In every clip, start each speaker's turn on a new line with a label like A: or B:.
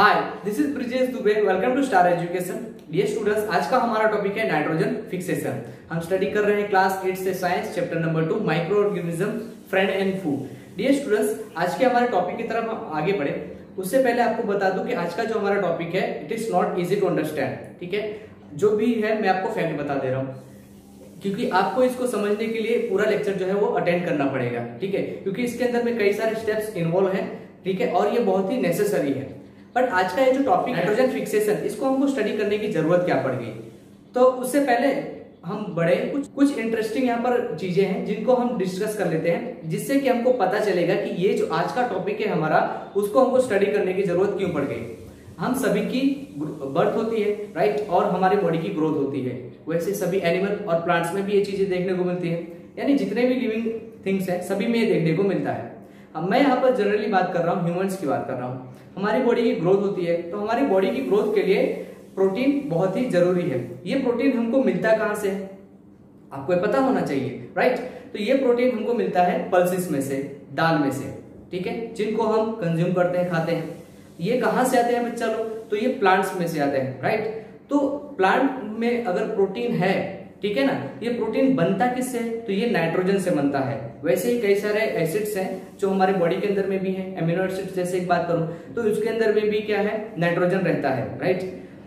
A: Hi, this is Brijesh Dubey. Welcome to Star Education. Dear students, आज का हमारा टॉपिक है नाइट्रोजन फिक्सेशन। हम स्टडी कर रहे हैं क्लास 8 से science chapter number 2 microorganism friend and food. Dear students, आज के हमारे टॉपिक की तरफ हम आगे बढ़े उससे पहले आपको बता दूं कि आज का जो हमारा टॉपिक है it is not easy to understand. ठीक है, जो भी है मैं आपको फैक्ट बता दे रहा हूँ, क्योंकि आपको इसको समझने के लिए पूरा लेक्चर जो है वो अटेंड करना पड़ेगा। ठीक है, क्योंकि इसके अंदर में कई सारे स्टेप्स इन्वॉल्व हैं। ठीक है, और ये बहुत ही नेसेसरी है। बट आज का ये जो टॉपिक नाइट्रोजन फिक्सेशन, इसको हमको स्टडी करने की जरूरत क्या पड़ गई, तो उससे पहले हम बड़े कुछ इंटरेस्टिंग यहाँ पर चीजें हैं जिनको हम डिस्कस कर लेते हैं, जिससे कि हमको पता चलेगा कि ये जो आज का टॉपिक है हमारा, उसको हमको स्टडी करने की जरूरत क्यों पड़ गई। हम सभी की बर्थ होती है, राइट, और हमारी बॉडी की ग्रोथ होती है। वैसे सभी एनिमल और प्लांट्स में भी ये चीजें देखने को मिलती है, यानी जितने भी लिविंग थिंग्स हैं सभी में ये देखने को मिलता है। अब मैं यहाँ पर जनरली बात कर रहा हूँ, ह्यूमंस की बात कर रहा हूँ। हमारी बॉडी की ग्रोथ होती है, तो हमारी बॉडी की ग्रोथ के लिए प्रोटीन बहुत ही जरूरी है। ये प्रोटीन हमको मिलता कहाँ से है, आपको पता होना चाहिए, राइट। तो ये प्रोटीन हमको मिलता है पल्सेस में से, दाल में से, ठीक है, जिनको हम कंज्यूम करते हैं, खाते हैं। ये कहाँ से आते हैं बच्चा लोग, तो ये प्लांट्स में से आते हैं, राइट। तो प्लांट में अगर प्रोटीन है, ठीक है ना, ये प्रोटीन बनता किससे है, तो ये नाइट्रोजन से बनता है। वैसे ही कई सारे एसिड्स हैं जो हमारे बॉडी के अंदर में भी हैं, एमिनो एसिड्स जैसे एक बात करूं तो उसके अंदर में भी क्या है, नाइट्रोजन रहता है, राइट।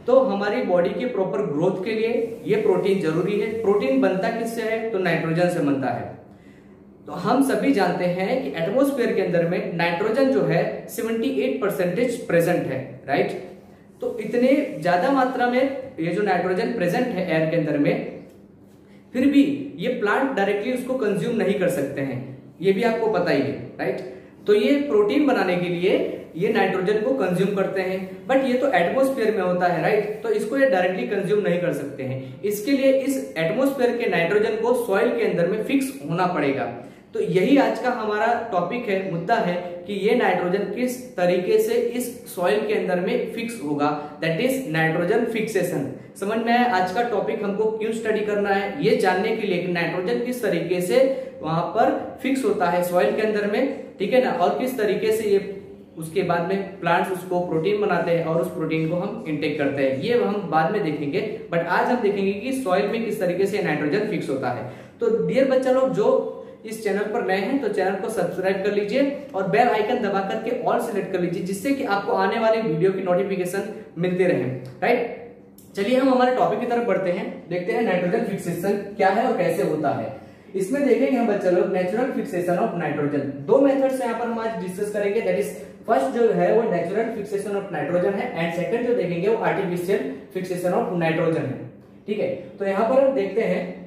A: तो हमारी बॉडी के प्रॉपर ग्रोथ के लिए ये प्रोटीन जरूरी है। प्रोटीन बनता किससे है, तो नाइट्रोजन से बनता है। तो हम सभी जानते हैं कि एटमॉस्फेयर के अंदर में नाइट्रोजन जो है 78% प्रेजेंट है, राइट। तो इतने ज्यादा मात्रा में ये जो नाइट्रोजन प्रेजेंट है एयर के अंदर में, फिर भी ये प्लांट डायरेक्टली उसको कंज्यूम नहीं कर सकते हैं, ये भी आपको पता ही है, राइट। तो ये प्रोटीन बनाने के लिए ये नाइट्रोजन को कंज्यूम करते हैं, बट ये तो एटमॉस्फेयर में होता है, राइट। तो इसको ये डायरेक्टली कंज्यूम नहीं कर सकते हैं। इसके लिए इस एटमॉस्फेयर के नाइट्रोजन को सॉइल के अंदर में फिक्स होना पड़ेगा। तो यही आज का हमारा टॉपिक है, मुद्दा है कि ये नाइट्रोजन किस तरीके से इस सॉइल के अंदर में फिक्स होगा, दैट इज नाइट्रोजन फिक्सेशन। समझ में आया आज का टॉपिक हमको क्यों स्टडी करना है, ये जानने के लिए कि नाइट्रोजन किस तरीके से वहां पर फिक्स होता है सॉइल के अंदर में, ठीक है ना, और किस तरीके से ये उसके बाद में प्लांट्स उसको प्रोटीन बनाते हैं और उस प्रोटीन को हम इंटेक करते हैं, ये हम बाद में देखेंगे। बट आज हम देखेंगे कि सॉइल में किस तरीके से नाइट्रोजन फिक्स होता है। तो डियर बच्चा लोग, जो इस चैनल पर नए हैं तो चैनल को सब्सक्राइब कर लीजिए और बेल आइकन दबा करके ऑल सिलेक्ट कर लीजिए, जिससे कि आपको आने वाले वीडियो की नोटिफिकेशन मिलते रहे, राइट। चलिए हम हमारे टॉपिक की तरफ बढ़ते हैं, देखते हैं नाइट्रोजन फिक्सेशन क्या है और कैसे होता है। इसमें देखेंगे हम बच्चा लोग नेचुरल फिक्सेशन ऑफ नाइट्रोजन। दो मेथड्स यहाँ पर हम आज डिस्कस करेंगे, दैट इज फर्स्ट जो है वो नेचुरल फिक्सेशन ऑफ नाइट्रोजन है, एंड सेकंड जो देखेंगे वो आर्टिफिशियल फिक्सेशन ऑफ नाइट्रोजन है। ठीक है, तो यहाँ पर हम देखते हैं,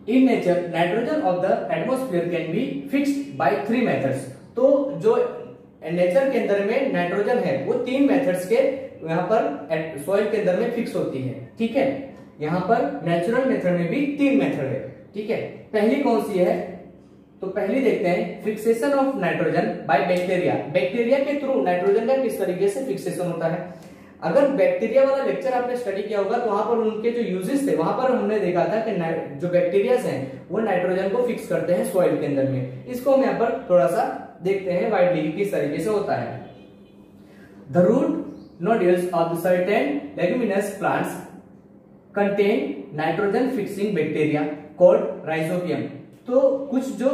A: in nature nitrogen of the atmosphere can be fixed by 3 methods. तो जो नेचर के अंदर में नाइट्रोजन है वो 3 मेथड्स के यहाँ पर सॉइल के अंदर में फिक्स होती है। ठीक है, यहाँ पर नेचुरल मेथड में भी 3 मेथड है। ठीक है, पहली कौन सी है, तो पहली देखते हैं fixation of nitrogen by bacteria. Bacteria के थ्रू नाइट्रोजन का किस तरीके से फिक्सेशन होता है। अगर बैक्टीरिया वाला लेक्चर आपने स्टडी किया होगा तो वहां पर उनके जो यूजेस थे, वहां पर हमने देखा था कि जो बैक्टीरिया हैं वो नाइट्रोजन को फिक्स करते हैं सॉइल के अंदर में। इसको हम यहाँ पर थोड़ा सा देखते हैं वाइडली किस तरीके से होता है। The root nodules of the certain leguminous plants contain nitrogen fixing bacteria called rhizobium। तो कुछ जो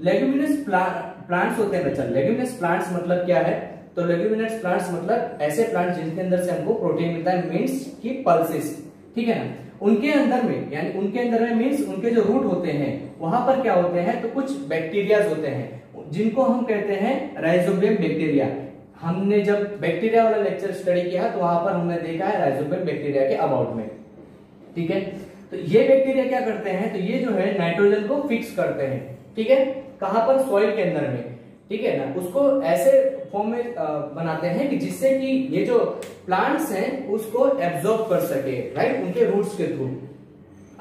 A: लेग्यूमिनस प्लांट्स होते हैं बच्चा, लेग्यूमिनस प्लांट्स मतलब क्या है, तो लेग्यूमिनस प्लांट्स मतलब ऐसे प्लांट्स जिनके अंदर से हमको प्रोटीन मिलता है, मीन्स की पल्सेस, ठीक है ना। उनके अंदर में, यानी उनके अंदर में मीन्स उनके जो रूट होते हैं वहां पर क्या होते हैं, तो कुछ बैक्टीरियाज होते हैं जिनको हम कहते हैं राइजोबियम बैक्टीरिया। हमने जब बैक्टीरिया वाला लेक्चर स्टडी किया तो वहां पर हमने देखा है राइजोबियम बैक्टीरिया के अबाउट में। ठीक है, तो ये बैक्टीरिया क्या करते हैं, तो ये जो है नाइट्रोजन को फिक्स करते हैं। ठीक है, कहां पर, सॉइल के अंदर में, ठीक है ना। उसको ऐसे फॉर्म में बनाते हैं कि जिससे कि ये जो प्लांट्स हैं उसको एब्जॉर्ब कर सके, राइट, उनके रूट्स के थ्रू।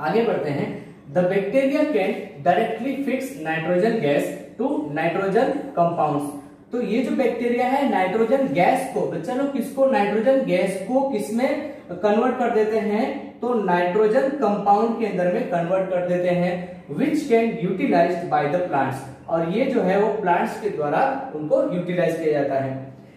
A: आगे बढ़ते हैं, the bacteria can directly fix nitrogen gas to nitrogen compounds. तो ये जो बैक्टीरिया है नाइट्रोजन गैस को, बच्चा लोग किसको, नाइट्रोजन गैस को किसमें कन्वर्ट कर देते हैं, तो नाइट्रोजन कंपाउंड के अंदर में कन्वर्ट कर देते हैं, which can utilised by the plants. और ये जो है वो प्लांट्स के द्वारा उनको यूटिलाइज किया जाता है।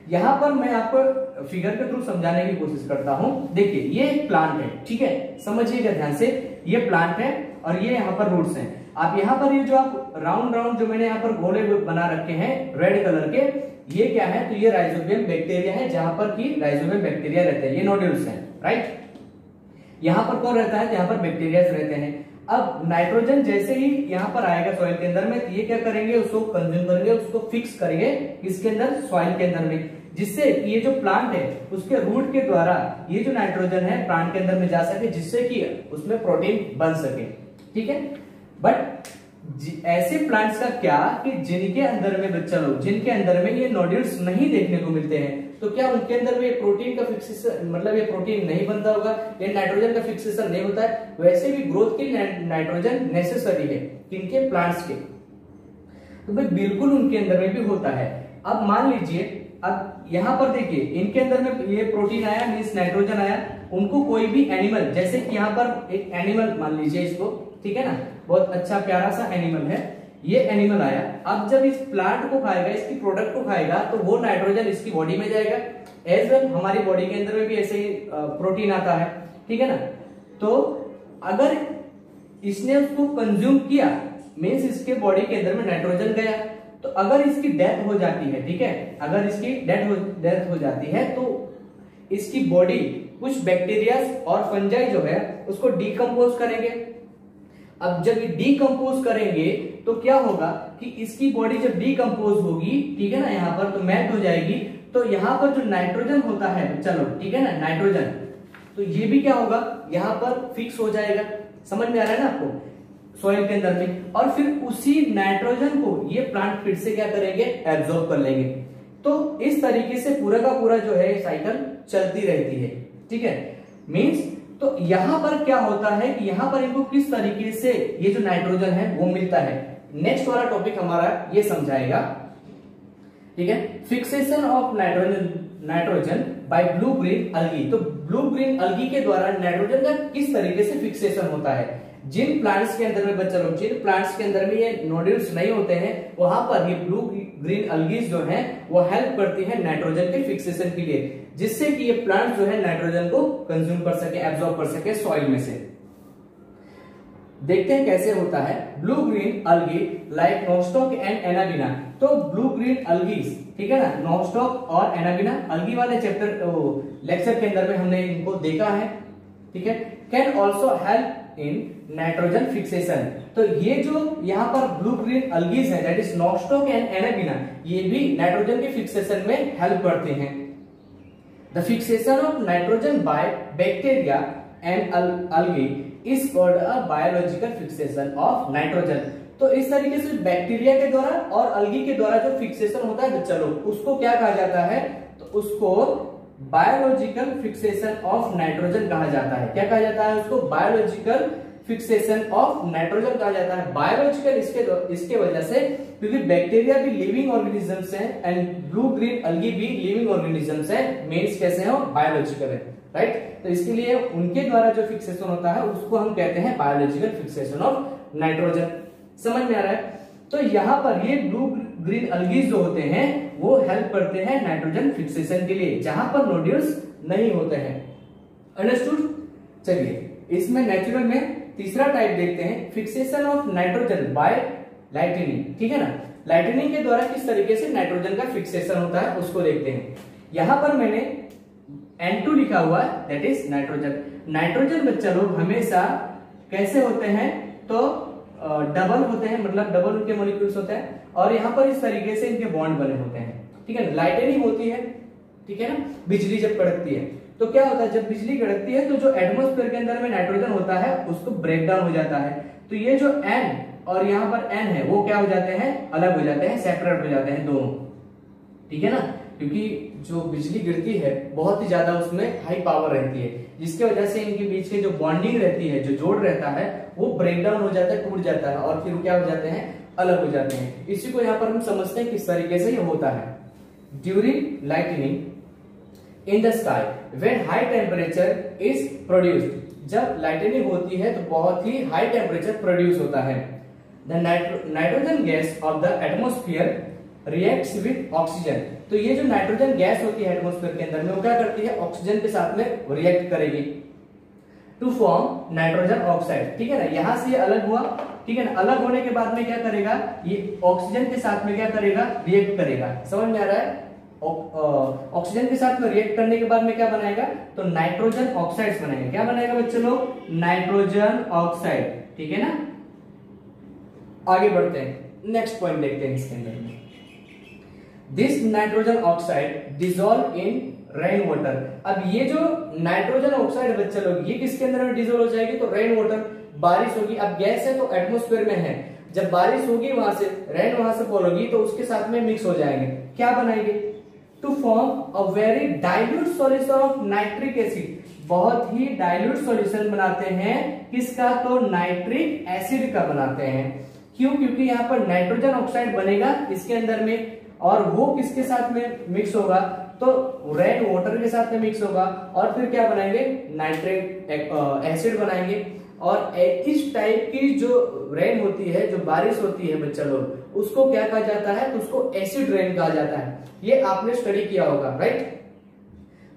A: यहाँ पर मैं आपको फिगर के थ्रू समझाने की कोशिश करता हूँ। देखिए ये एक प्लांट है, ठीक है, समझिएगा ध्यान से, ये प्लांट है और ये यहाँ पर रूट्स हैं। आप यहाँ पर ये जो आप राउंड राउंड जो मैंने यहाँ पर गोले बना रखे हैं रेड कलर के, ये क्या है, तो ये राइजोबियम बैक्टीरिया है, जहां पर की राइजोबियम बैक्टीरिया रहते हैं, ये नोड्यूल्स हैं, राइट। यहाँ पर कौन रहता है, यहाँ पर बैक्टीरिया रहते हैं। अब नाइट्रोजन जैसे ही यहाँ पर आएगा सॉइल के अंदर में, तो ये क्या करेंगे, उसको कंज्यूम करेंगे, उसको फिक्स करेंगे किसके अंदर, सॉइल के अंदर में, जिससे ये जो प्लांट है उसके रूट के द्वारा ये जो नाइट्रोजन है प्लांट के अंदर में जा सके, जिससे कि उसमें प्रोटीन बन सके, ठीक है। बट ऐसे प्लांट्स का क्या कि जिनके अंदर में बच्चा लोग, जिनके अंदर में ये नोड्यूल्स नहीं देखने को मिलते हैं, तो क्या उनके अंदर में प्रोटीन का फिक्सेशन, मतलब ये प्रोटीन नहीं बनता होगा, ये नाइट्रोजन का फिक्सेशन नहीं होता है। वैसे भी ग्रोथ के लिए नाइट्रोजन नेसेसरी है, किनके, प्लांट्स के, तो भाई बिल्कुल उनके अंदर में भी होता है। अब मान लीजिए, अब यहाँ पर देखिए इनके अंदर में ये प्रोटीन आया, मींस नाइट्रोजन आया, उनको कोई भी एनिमल, जैसे कि यहाँ पर एक एनिमल मान लीजिए इसको, ठीक है ना, बहुत अच्छा प्यारा सा एनिमल है, ये एनिमल आया, अब जब इस प्लांट को खाएगा, इसकी प्रोडक्ट को खाएगा, तो वो नाइट्रोजन इसकी बॉडी में जाएगा। एज वेल हमारी बॉडी के अंदर में भी ऐसे ही प्रोटीन आता है, ठीक है ना। तो अगर इसने उसको कंज्यूम किया, मीन्स इसके बॉडी के अंदर में नाइट्रोजन गया, तो अगर इसकी डेथ हो जाती है, ठीक है, अगर इसकी डेथ हो जाती है, तो इसकी बॉडी कुछ बैक्टीरिया और फंजाई जो है उसको डिकम्पोज करेंगे। अब जब ये डिकम्पोज करेंगे तो क्या होगा कि इसकी बॉडी जब डिकम्पोज होगी, ठीक है ना, यहाँ पर तो मेल्ट हो जाएगी, तो यहाँ पर जो नाइट्रोजन होता है, चलो ठीक है ना, नाइट्रोजन, तो ये भी क्या होगा, यहाँ पर फिक्स हो जाएगा। समझ में आ रहा है ना आपको, सॉइल के अंदर में, और फिर उसी नाइट्रोजन को ये प्लांट फिर से क्या करेंगे, एब्जॉर्ब कर लेंगे। तो इस तरीके से पूरा का पूरा जो है साइकिल चलती रहती है, ठीक है। मींस तो यहां पर क्या होता है कि यहां पर इनको किस तरीके से ये जो नाइट्रोजन है वो मिलता है, नेक्स्ट वाला टॉपिक हमारा ये समझाएगा, ठीक है। Fixation of nitrogen by blue green algae. तो ब्लू ग्रीन अलगी के द्वारा नाइट्रोजन का किस तरीके से फिक्सेशन होता है। जिन प्लांट्स के अंदर में बच्चा लोग, जिन प्लांट्स के अंदर में ये नोड्यूल्स नहीं होते हैं, वहां पर ये ब्लू ग्रीन अलगीज जो है वो हेल्प करती है नाइट्रोजन के फिक्सेशन के लिए, जिससे कि ये प्लांट जो है नाइट्रोजन को कंज्यूम कर सके, एब्जॉर्ब कर सके सॉइल में से। देखते हैं कैसे होता है। Blue green अलगी like Nostoc and Anabaena. तो ब्लू ग्रीन अलगीज, ठीक है ना, नोस्टॉक और एनाबिना अलगी वाले चैप्टर लेक्चर के अंदर में हमने इनको देखा है, ठीक है। Can also help in nitrogen fixation. तो ये जो यहाँ पर ब्लू ग्रीन अलगीज है, that is Nostoc and Anabaena, ये भी नाइट्रोजन के फिक्सेशन में हेल्प करते हैं। The fixation of nitrogen by bacteria and algae is called a biological fixation of nitrogen। तो इस तरीके से बैक्टीरिया के द्वारा और अलगी के द्वारा जो फिक्सेशन होता है बच्चा लोग, उसको क्या कहा जाता है, तो उसको बायोलॉजिकल फिक्सेशन ऑफ नाइट्रोजन कहा जाता है। क्या कहा जाता है उसको, बायोलॉजिकल फिक्सेशन ऑफ नाइट्रोजन कहा जाता है। बायोलॉजिकल इसके वजह से क्योंकि बैक्टीरिया भी लिविंग ऑर्गेनिजम्स हैं एंड ब्लू ग्रीन अलगी भी लिविंग ऑर्गेनिजम्स हैं, मींस कैसे हैं, बायोलॉजिकल है, राइट। तो इसके लिए उनके द्वारा जो फिक्सेशन होता है उसको हम कहते हैं बायोलॉजिकल फिक्सेशन ऑफ नाइट्रोजन। समझ में आ रहा है। तो यहाँ पर ये ब्लू ग्रीन अलगीज जो होते हैं वो हेल्प करते हैं नाइट्रोजन फिक्सेशन के लिए, जहां पर नोड्यूल्स नहीं होते हैं। अंडरस्टूड। चलिए इसमें नेचुरल में तीसरा टाइप देखते हैं, fixation of nitrogen by lightning, ठीक है ना। लाइटनिंग के द्वारा किस तरीके से नाइट्रोजन का फिक्सेशन होता है उसको देखते हैं। यहां पर मैंने N2 लिखा हुआ है, दैट इज नाइट्रोजन। नाइट्रोजन बच्चा लोग हमेशा कैसे होते हैं, तो डबल होते हैं, मतलब डबल उनके मॉलिक्यूल्स होते हैं, और यहाँ पर इस तरीके से इनके बॉन्ड बने होते हैं, ठीक है ना। लाइटनिंग होती है, ठीक है ना, बिजली जब कड़कती है तो क्या होता है, जब बिजली कड़कती है तो जो एटमॉस्फेयर के अंदर में नाइट्रोजन होता है उसको ब्रेक डाउन हो जाता है। तो ये जो N और यहाँ पर N है वो क्या हो जाते हैं, अलग हो जाते हैं, सेपरेट हो जाते हैं दोनों, ठीक है ना। क्योंकि जो बिजली गिरती है बहुत ही ज्यादा उसमें हाई पावर रहती है, जिसकी वजह से इनके बीच की जो बॉन्डिंग रहती है, जो जोड़ रहता है, वो ब्रेक डाउन हो जाता है, टूट जाता है, और फिर क्या हो जाते हैं, अलग हो जाते हैं। इसी को यहाँ पर हम समझते हैं किस तरीके से ये होता है। During lightning in the sky when high temperature is produced, जब लाइटनिंग होती है तो बहुत ही हाई टेम्परेचर प्रोड्यूस होता है। The nitrogen gas off the atmosphere reacts with oxygen. तो ये जो नाइट्रोजन गैस होती है एटमॉस्फेयर के अंदर में, वो क्या करती है, ऑक्सीजन के साथ में रिएक्ट करेगी टू फॉर्म नाइट्रोजन ऑक्साइड, ठीक है ना। यहां से ये अलग हुआ, ठीक है ना। अलग होने के बाद में क्या करेगा, ये ऑक्सीजन के साथ में क्या करेगा, रिएक्ट करेगा। समझ में आ रहा है? ऑक्सीजन के साथ में रिएक्ट करने के बाद में क्या बनाएगा, तो नाइट्रोजन ऑक्साइड्स बनाएगा। क्या बनाएगा बच्चों लोग, नाइट्रोजन ऑक्साइड, ठीक है ना। आगे बढ़ते हैं, नेक्स्ट पॉइंट देखते हैं इसके अंदर में। This nitrogen oxide dissolve in rain water. अब ये जो नाइट्रोजन ऑक्साइड बच्चे लोग, ये किसके अंदर में डिसॉल्व हो जाएगी, तो रेन वाटर, बारिश होगी। अब गैस है तो एटमॉस्फेयर में है, जब बारिश होगी वहां से, रेन वहां से फॉल होगी तो उसके साथ में मिक्स हो जाएंगे। क्या बनाएंगे, to form a very dilute solution of nitric acid. बहुत ही डाइल्यूट सॉल्यूशन बनाते हैं किसका, तो नाइट्रिक एसिड का बनाते हैं। क्यों, क्योंकि यहाँ पर नाइट्रोजन ऑक्साइड बनेगा इसके अंदर में, और वो किसके साथ में मिक्स होगा, तो रेन वाटर के साथ में मिक्स होगा, और फिर क्या बनाएंगे, नाइट्रिक एसिड बनाएंगे। और इस टाइप की जो रेन होती है, जो बारिश होती है बच्चा लोग, उसको क्या कहा जाता है, तो उसको एसिड रेन कहा जाता है। ये आपने स्टडी किया होगा, राइट।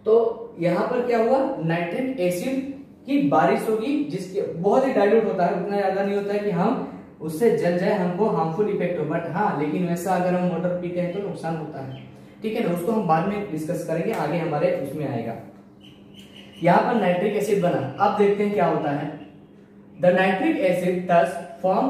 A: तो यहाँ पर क्या हुआ, नाइट्रिक एसिड की बारिश होगी, जिसके बहुत ही डाइल्यूट होता है, उतना ज्यादा नहीं होता है कि हम उससे जल जाए, हमको हार्मफुल इफेक्ट हो। बट हाँ, लेकिन वैसा अगर हम वाटर पीते हैं तो नुकसान होता है, ठीक है ना। उसको हम बाद में डिस्कस करेंगे, आगे हमारे उसमें आएगा। यहाँ पर नाइट्रिक एसिड बना, अब देखते हैं क्या होता है। The nitric acid thus form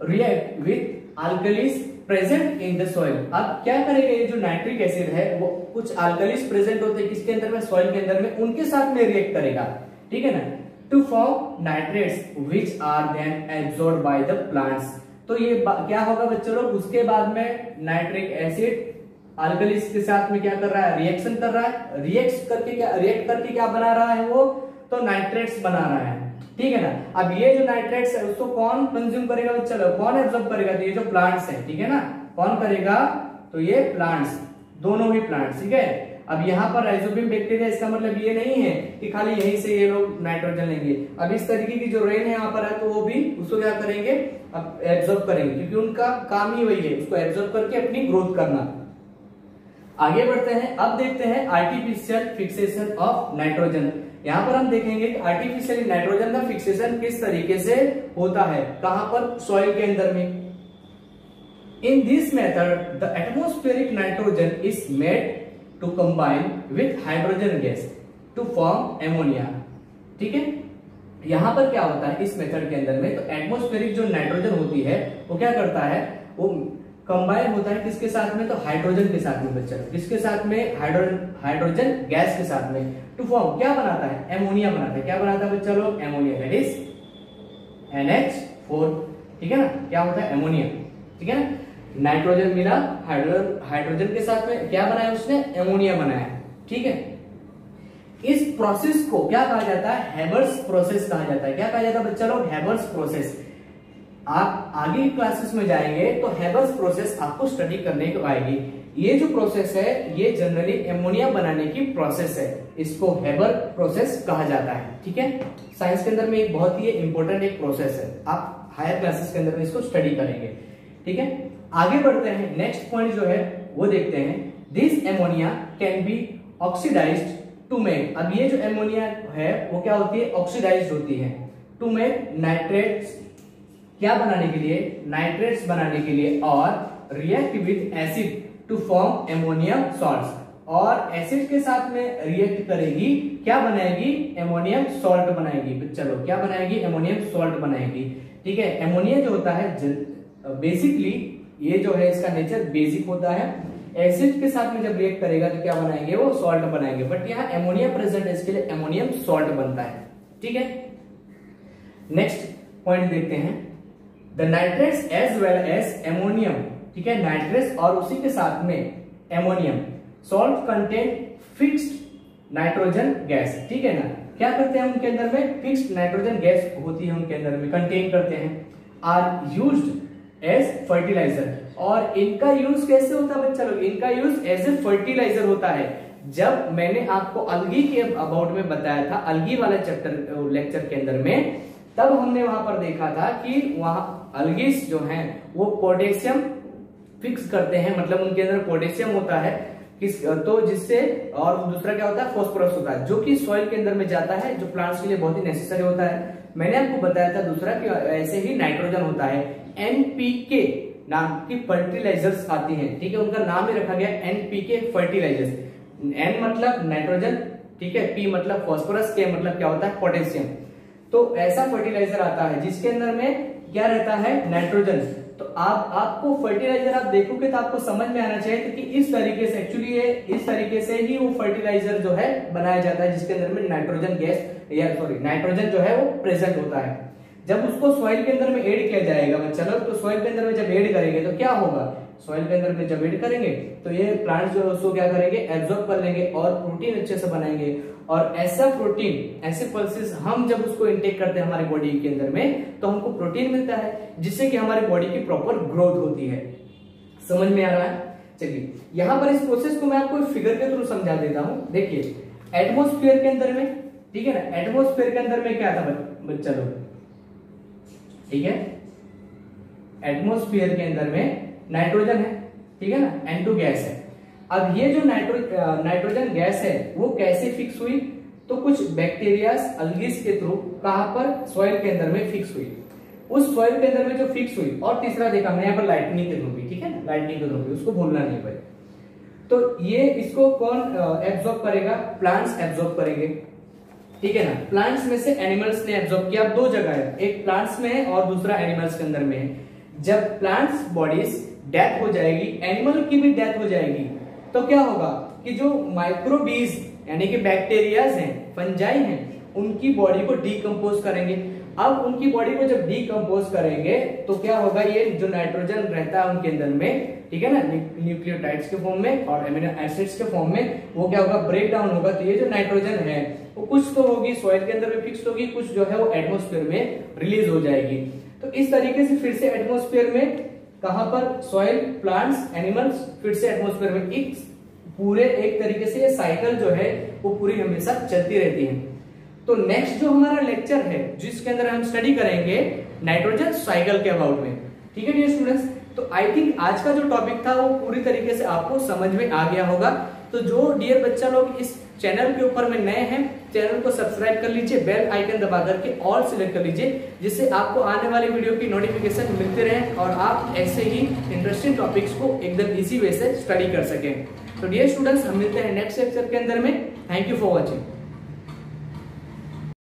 A: react with alkalis present in the soil। अब क्या करेगा, ये जो नाइट्रिक एसिड है वो कुछ अल्कलीज प्रेजेंट होते हैं किसके अंदर में, सॉइल के अंदर में, उनके साथ में रिएक्ट करेगा, ठीक है ना, to form nitrates which are then absorbed by the plants. तो ये क्या होगा बच्चों लोग, उसके बाद में नाइट्रिक एसिड अल्कलीज के साथ में क्या कर रहा है, रिएक्शन कर रहा है। रिएक्ट करके क्या बना रहा है वो, तो नाइट्रेट्स बना रहा है, ठीक है ना। अब ये जो नाइट्रेट्स है उसको कौन कंज्यूम करेगा बच्चा लोग, कौन एब्जॉर्ब करेगा, तो ये जो प्लांट्स है, ठीक है ना। कौन करेगा, तो ये प्लांट्स, दोनों ही प्लांट्स, ठीक है। अब यहाँ पर राइजोबियम बैक्टीरिया, इसका मतलब ये नहीं है कि खाली यहीं से ये लोग नाइट्रोजन लेंगे। अब इस तरीके की जो रेन है यहाँ पर है, तो वो भी उसको क्या करेंगे, अब एब्जॉर्ब करेंगे, क्योंकि उनका काम ही वही है, उसको एब्जॉर्ब करके अपनी ग्रोथ करना। आगे बढ़ते हैं, अब देखते हैं आर्टिफिशियल फिक्सेशन ऑफ नाइट्रोजन। यहाँ पर हम देखेंगे कि आर्टिफिशियल नाइट्रोजन का फिक्सेशन किस तरीके से होता है, कहां पर, सॉइल के अंदर में। In this method the atmospheric nitrogen is made to combine with hydrogen gas to form ammonia, ठीक है। यहां पर क्या होता है इस मेथड के अंदर में, तो एटमॉस्फेरिक जो नाइट्रोजन होती है वो क्या करता है, वो कंबाइन होता है किसके साथ में, तो हाइड्रोजन के साथ में बच्चा, किसके साथ में, हाइड्रोजन गैस के साथ में, टू फॉर्म क्या बनाता है, एमोनिया बनाता है। क्या बनाता है बच्चा लोग, एमोनिया, दैट इज NH4, ठीक है ना। क्या होता है, एमोनिया, ठीक है ना। नाइट्रोजन मिला हाइड्रोजन के साथ में, क्या बनाया उसने, एमोनिया बनाया, ठीक है। इस प्रोसेस को क्या कहा जाता है, हेबर्स प्रोसेस कहा जाता है। क्या कहा जाता है बच्चा लोग, हेबर्स प्रोसेस। आप आगे की क्लासेस में जाएंगे तो हेबर्स प्रोसेस आपको स्टडी करने को आएगी। ये जो प्रोसेस है ये जनरली एमोनिया बनाने की प्रोसेस है, इसको हेबर प्रोसेस कहा जाता है, ठीक है। साइंस के अंदर में एक बहुत ही इंपॉर्टेंट एक प्रोसेस है, आप हायर क्लासेस के अंदर में इसको स्टडी करेंगे, ठीक है। आगे बढ़ते हैं, नेक्स्ट पॉइंट जो है वो देखते हैं। This ammonia can be oxidised to make. अब ये जो एमोनिया है वो क्या होती है, ऑक्सीडाइज्ड होती है टू मेक नाइट्रेट्स, क्या बनाने के लिए, नाइट्रेट्स बनाने के लिए, और react with acid to form ammonium salts. और एसिड के साथ में रिएक्ट करेगी, क्या बनाएगी, एमोनियम सॉल्ट बनाएगी। चलो क्या बनाएगी, एमोनियम सॉल्ट बनाएगी, ठीक है। एमोनिया जो होता है बेसिकली ये जो है इसका नेचर बेसिक होता है। एसिड के साथ में जब रिएक्ट करेगा तो क्या बनाएंगे, वो सॉल्ट बनाएंगे। बट यहाँ एमोनिया प्रेजेंट है, इसके लिए एमोनियम सॉल्ट बनता है, ठीक है। नेक्स्ट पॉइंट देखते हैं, the nitrates as well as ammonium, ठीक है। नाइट्रेट्स और उसी के साथ में ammonium salt contain fixed nitrogen gas, ठीक है ना। क्या करते हैं उनके अंदर में, फिक्स्ड नाइट्रोजन गैस होती है उनके अंदर में, कंटेन करते हैं। आर यूज्ड एज फर्टिलाइजर, और इनका यूज कैसे होता है बच्चा लोग, इनका यूज एज ए फर्टिलाइजर होता है। जब मैंने आपको अलगी के अबाउट में बताया था, अलगी वाले चैप्टर लेक्चर के अंदर में, तब हमने वहां पर देखा था कि वहां अलगीज जो हैं वो पोटेशियम फिक्स करते हैं, मतलब उनके अंदर पोटेशियम होता है। तो जिससे, और दूसरा क्या होता है, फास्फोरस होता है जो कि सॉइल के अंदर में जाता है, जो प्लांट्स के लिए बहुत ही नेसेसरी होता है। मैंने आपको बताया था दूसरा कि ऐसे ही नाइट्रोजन होता है, एनपीके नाम की फर्टिलाइजर्स आती हैं, ठीक है, उनका नाम ही रखा गया एनपीके फर्टिलाइजर्स। एन मतलब नाइट्रोजन, ठीक है, पी मतलब फास्फोरस, के मतलब क्या होता है, पोटेशियम। तो ऐसा फर्टिलाइजर आता है जिसके अंदर में क्या रहता है, नाइट्रोजन। तो आपको फर्टिलाइजर आप देखोगे तो आपको समझ में आना चाहिए कि इस तरीके से, एक्चुअली ये इस तरीके से ही वो फर्टिलाइजर जो है बनाया जाता है जिसके अंदर में नाइट्रोजन गैस या नाइट्रोजन जो है वो प्रेजेंट होता है। जब उसको सॉइल के अंदर में ऐड किया जाएगा बच्चा लोग, तो सॉइल के अंदर में जब ऐड करेंगे तो क्या होगा, सॉइल के अंदर में जब ऐड करेंगे तो ये प्लांट्स जो उसको क्या करेंगे, एब्जॉर्ब कर लेंगे और प्रोटीन अच्छे से बनाएंगे। और ऐसा प्रोटीन, ऐसे पल्सेस हम जब उसको इंटेक करते हैं हमारी बॉडी के अंदर में, तो हमको प्रोटीन मिलता है जिससे कि हमारी बॉडी की प्रॉपर ग्रोथ होती है। समझ में आ रहा है? चलिए यहाँ पर इस प्रोसेस को मैं आपको फिगर के थ्रू समझा देता हूं। देखिए एटमोस्फेयर के अंदर में, ठीक है ना, एटमोस्फेयर के अंदर में क्या था बच्चा लोग, ठीक है, एटमोस्फेयर के अंदर में नाइट्रोजन है, ठीक है ना, N2 गैस है। अब ये जो नाइट्रोजन गैस है वो कैसे फिक्स हुई, तो कुछ बैक्टीरियाज, अल्गीज के थ्रू कहां पर, सॉइल के अंदर में फिक्स हुई। उस सॉइल के अंदर में जो फिक्स हुई, और तीसरा देखा हमने यहाँ पर लाइटनिंग के थ्रू भी, ठीक है ना, लाइटनिंग के थ्रू भी, उसको भूलना नहीं भाई। तो ये इसको कौन एब्जॉर्ब करेगा, प्लांट्स एब्जॉर्ब करेंगे, ठीक है ना। प्लांट्स में से एनिमल्स ने एब्जॉर्ब किया, दो जगह है, एक प्लांट्स में है और दूसरा एनिमल्स के अंदर में है। जब प्लांट्स बॉडीज डेथ हो जाएगी, एनिमल की भी डेथ हो जाएगी, तो क्या होगा कि जो माइक्रोबीज यानी कि बैक्टीरियाज हैं, फंजाई हैं, उनकी बॉडी को डीकंपोज करेंगे। अब उनकी बॉडी को जब डीकंपोज करेंगे तो क्या होगा, ये जो नाइट्रोजन रहता है उनके अंदर में, ठीक है ना, न्यूक्लियोटाइड्स के फॉर्म में और एमिनो एसिड्स के फॉर्म में, वो क्या होगा, ब्रेक डाउन होगा। तो ये जो नाइट्रोजन है वो कुछ तो होगी सॉइल के अंदर में फिक्स होगी, कुछ जो है वो एटमोस्फेयर में रिलीज हो जाएगी। तो इस तरीके से फिर से एटमोस्फेयर में, कहां पर, सॉइल, प्लांट्स, एनिमल्स, फिर से एटमोस्फेयर में, एक तरीके से ये साइकिल जो है वो पूरी हमेशा चलती रहती है। तो नेक्स्ट जो हमारा लेक्चर है जिसके अंदर हम स्टडी करेंगे नाइट्रोजन साइकिल के अबाउट में, ठीक है डियर स्टूडेंट्स। तो आई थिंक आज का जो टॉपिक था वो पूरी तरीके से आपको समझ में आ गया होगा। तो जो डियर बच्चा लोग इस चैनल के ऊपर में नए हैं, चैनल को सब्सक्राइब कर लीजिए, बेल आइकन दबा करके ऑल सिलेक्ट कर लीजिए, जिससे आपको आने वाली वीडियो की नोटिफिकेशन मिलते रहे और आप ऐसे ही इंटरेस्टिंग टॉपिक्स को एकदम इजी वे से स्टडी कर सकें। तो डियर स्टूडेंट्स, हम मिलते हैं नेक्स्ट लेक्चर के अंदर में। Thank you for watching.